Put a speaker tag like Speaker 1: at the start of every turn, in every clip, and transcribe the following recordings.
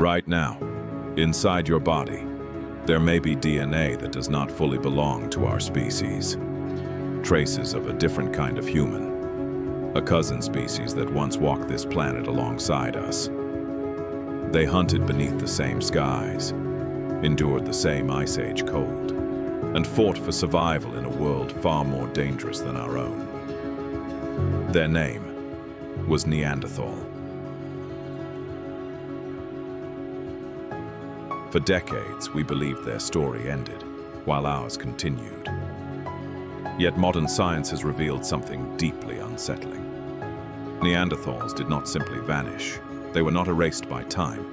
Speaker 1: Right now, inside your body, there may be DNA that does not fully belong to our species. Traces of a different kind of human, a cousin species that once walked this planet alongside us. They hunted beneath the same skies, endured the same ice age cold, and fought for survival in a world far more dangerous than our own. Their name was Neanderthal. For decades, we believed their story ended, while ours continued. Yet modern science has revealed something deeply unsettling. Neanderthals did not simply vanish. They were not erased by time.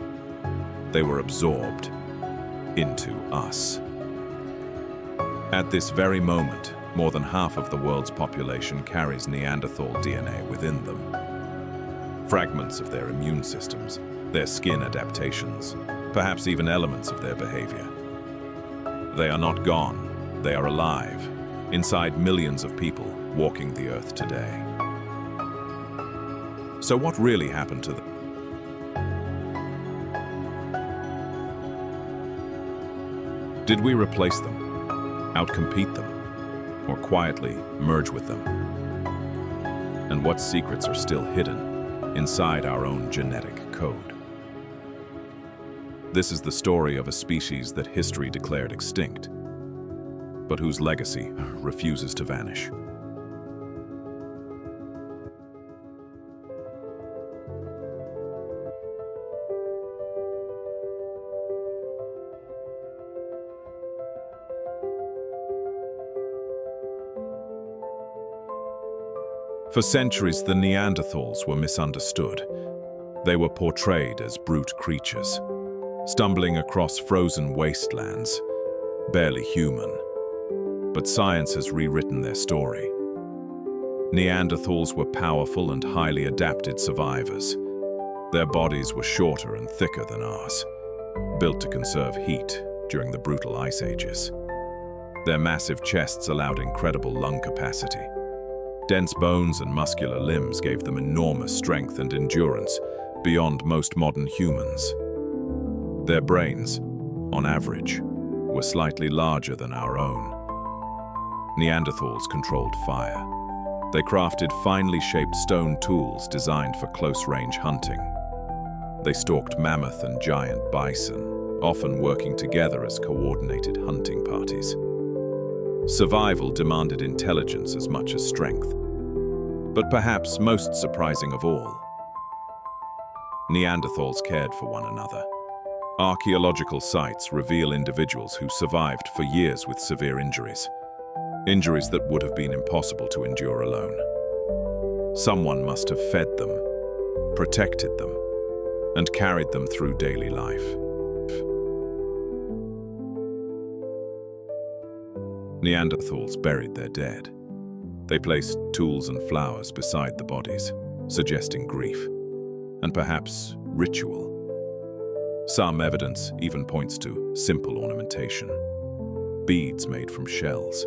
Speaker 1: They were absorbed into us. At this very moment, more than half of the world's population carries Neanderthal DNA within them. Fragments of their immune systems, their skin adaptations, perhaps even elements of their behavior. They are not gone, they are alive, inside millions of people walking the earth today. So what really happened to them? Did we replace them, outcompete them, or quietly merge with them? And what secrets are still hidden inside our own genetic code? This is the story of a species that history declared extinct, but whose legacy refuses to vanish. For centuries, the Neanderthals were misunderstood. They were portrayed as brute creatures, stumbling across frozen wastelands, barely human. But science has rewritten their story. Neanderthals were powerful and highly adapted survivors. Their bodies were shorter and thicker than ours, built to conserve heat during the brutal ice ages. Their massive chests allowed incredible lung capacity. Dense bones and muscular limbs gave them enormous strength and endurance beyond most modern humans. Their brains, on average, were slightly larger than our own. Neanderthals controlled fire. They crafted finely shaped stone tools designed for close-range hunting. They stalked mammoth and giant bison, often working together as coordinated hunting parties. Survival demanded intelligence as much as strength. But perhaps most surprising of all, Neanderthals cared for one another. Archaeological sites reveal individuals who survived for years with severe injuries that would have been impossible to endure alone. Someone must have fed them, protected them, and carried them through daily life. Neanderthals buried their dead. They placed tools and flowers beside the bodies, suggesting grief, and perhaps ritual. Some evidence even points to simple ornamentation, beads made from shells,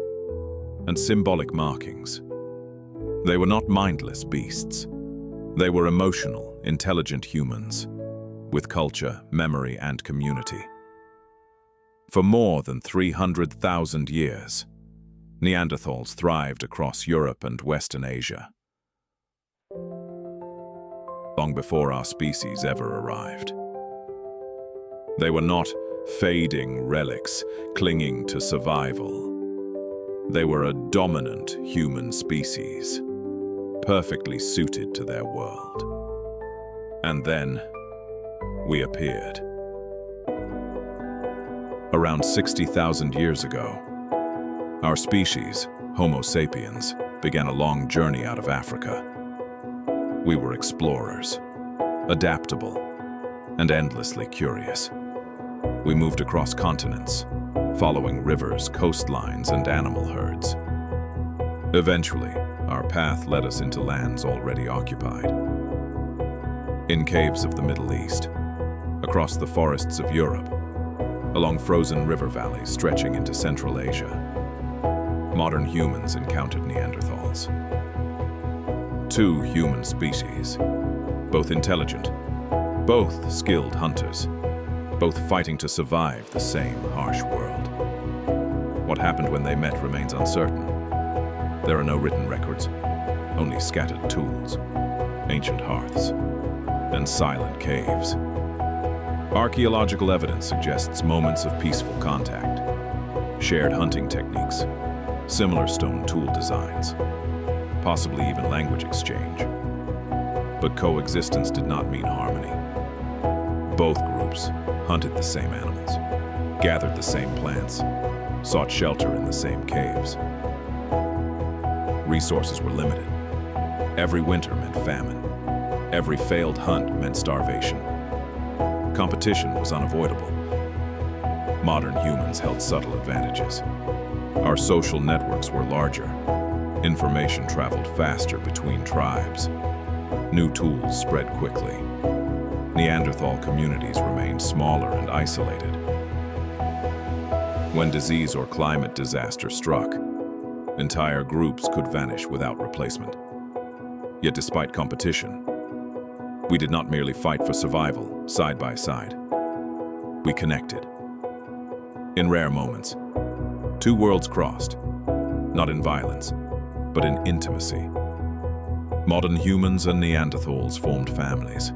Speaker 1: and symbolic markings. They were not mindless beasts. They were emotional, intelligent humans, with culture, memory, and community. For more than 300,000 years, Neanderthals thrived across Europe and Western Asia, long before our species ever arrived. They were not fading relics clinging to survival. They were a dominant human species, perfectly suited to their world. And then, we appeared. Around 60,000 years ago, our species, Homo sapiens, began a long journey out of Africa. We were explorers, adaptable, and endlessly curious. We moved across continents, following rivers, coastlines, and animal herds. Eventually, our path led us into lands already occupied. In caves of the Middle East, across the forests of Europe, along frozen river valleys stretching into Central Asia, modern humans encountered Neanderthals. Two human species, both intelligent, both skilled hunters, both fighting to survive the same harsh world. What happened when they met remains uncertain. There are no written records, only scattered tools, ancient hearths, and silent caves. Archaeological evidence suggests moments of peaceful contact, shared hunting techniques, similar stone tool designs, possibly even language exchange. But coexistence did not mean harmony. Both groups hunted the same animals, gathered the same plants, sought shelter in the same caves. Resources were limited. Every winter meant famine. Every failed hunt meant starvation. Competition was unavoidable. Modern humans held subtle advantages. Our social networks were larger. Information traveled faster between tribes. New tools spread quickly. Neanderthal communities remained smaller and isolated. When disease or climate disaster struck, entire groups could vanish without replacement. Yet despite competition, we did not merely fight for survival side by side. We connected. In rare moments, two worlds crossed, not in violence, but in intimacy. Modern humans and Neanderthals formed families.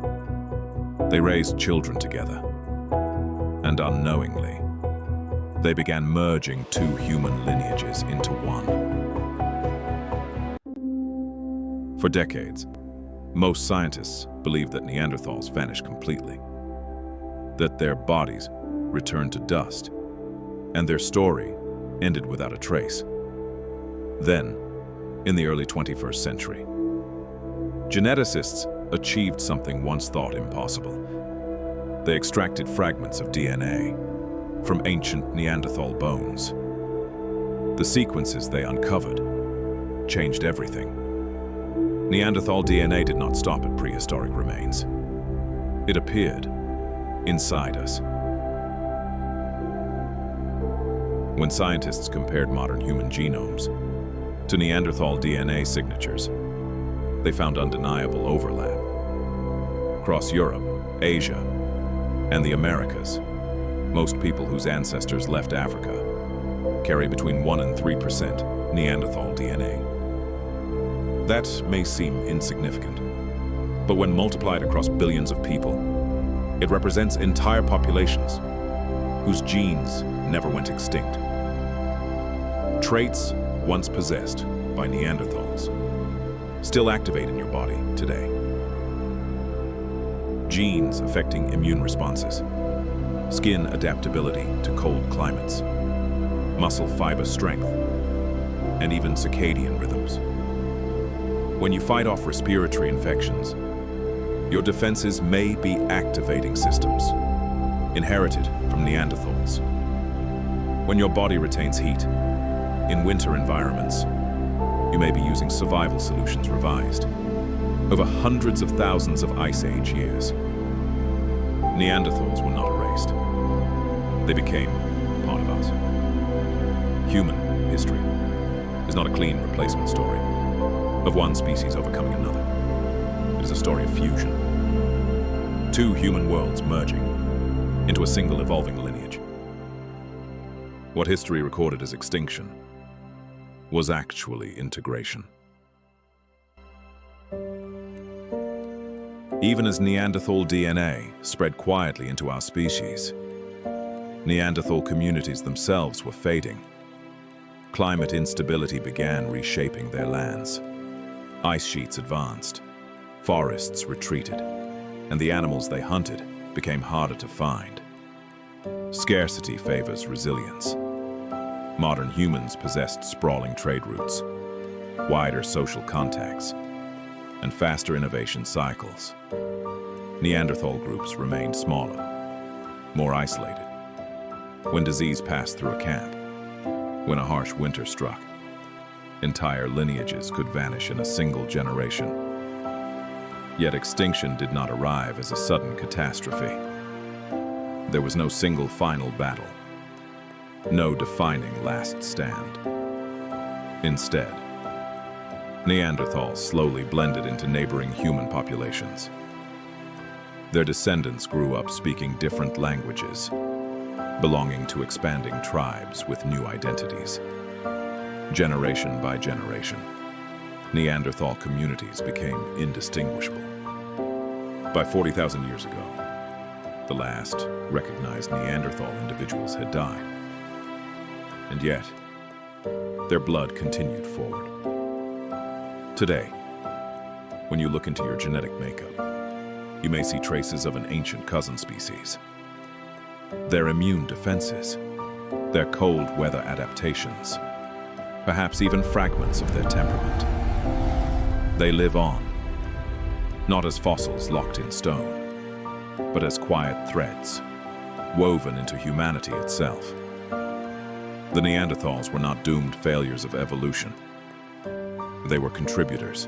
Speaker 1: They raised children together, and unknowingly, they began merging two human lineages into one. For decades, most scientists believed that Neanderthals vanished completely, that their bodies returned to dust, and their story ended without a trace. Then, in the early 21st century, geneticists achieved something once thought impossible. They extracted fragments of DNA from ancient Neanderthal bones. The sequences they uncovered changed everything. Neanderthal DNA did not stop at prehistoric remains. It appeared inside us. When scientists compared modern human genomes to Neanderthal DNA signatures, they found undeniable overlap. Across Europe, Asia, and the Americas, most people whose ancestors left Africa carry between 1% and 3% Neanderthal DNA. That may seem insignificant, but when multiplied across billions of people, it represents entire populations whose genes never went extinct. Traits once possessed by Neanderthals still activate in your body today. Genes affecting immune responses, skin adaptability to cold climates, muscle fiber strength, and even circadian rhythms. When you fight off respiratory infections, your defenses may be activating systems inherited from Neanderthals. When your body retains heat in winter environments, you may be using survival solutions revised over hundreds of thousands of Ice Age years. Neanderthals were not erased. They became part of us. Human history is not a clean replacement story of one species overcoming another. It is a story of fusion. Two human worlds merging into a single evolving lineage. What history recorded as extinction was actually integration. Even as Neanderthal DNA spread quietly into our species, Neanderthal communities themselves were fading. Climate instability began reshaping their lands. Ice sheets advanced, forests retreated, and the animals they hunted became harder to find. Scarcity favors resilience. Modern humans possessed sprawling trade routes, wider social contacts, and faster innovation cycles. Neanderthal groups remained smaller, more isolated. When disease passed through a camp, when a harsh winter struck, entire lineages could vanish in a single generation. Yet extinction did not arrive as a sudden catastrophe. There was no single final battle, no defining last stand. Instead, Neanderthals slowly blended into neighboring human populations. Their descendants grew up speaking different languages, belonging to expanding tribes with new identities. Generation by generation, Neanderthal communities became indistinguishable. By 40,000 years ago, the last recognized Neanderthal individuals had died. And yet, their blood continued forward. Today, when you look into your genetic makeup, you may see traces of an ancient cousin species. Their immune defenses, their cold weather adaptations, perhaps even fragments of their temperament. They live on, not as fossils locked in stone, but as quiet threads, woven into humanity itself. The Neanderthals were not doomed failures of evolution. They were contributors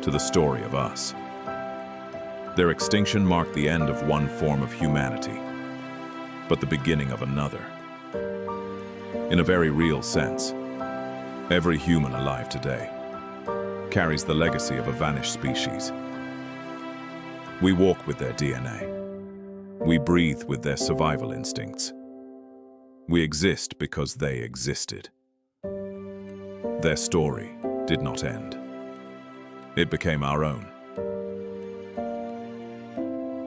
Speaker 1: to the story of us. Their extinction marked the end of one form of humanity, but the beginning of another. In a very real sense, every human alive today carries the legacy of a vanished species. We walk with their DNA. We breathe with their survival instincts. We exist because they existed. Their story did not end. It became our own.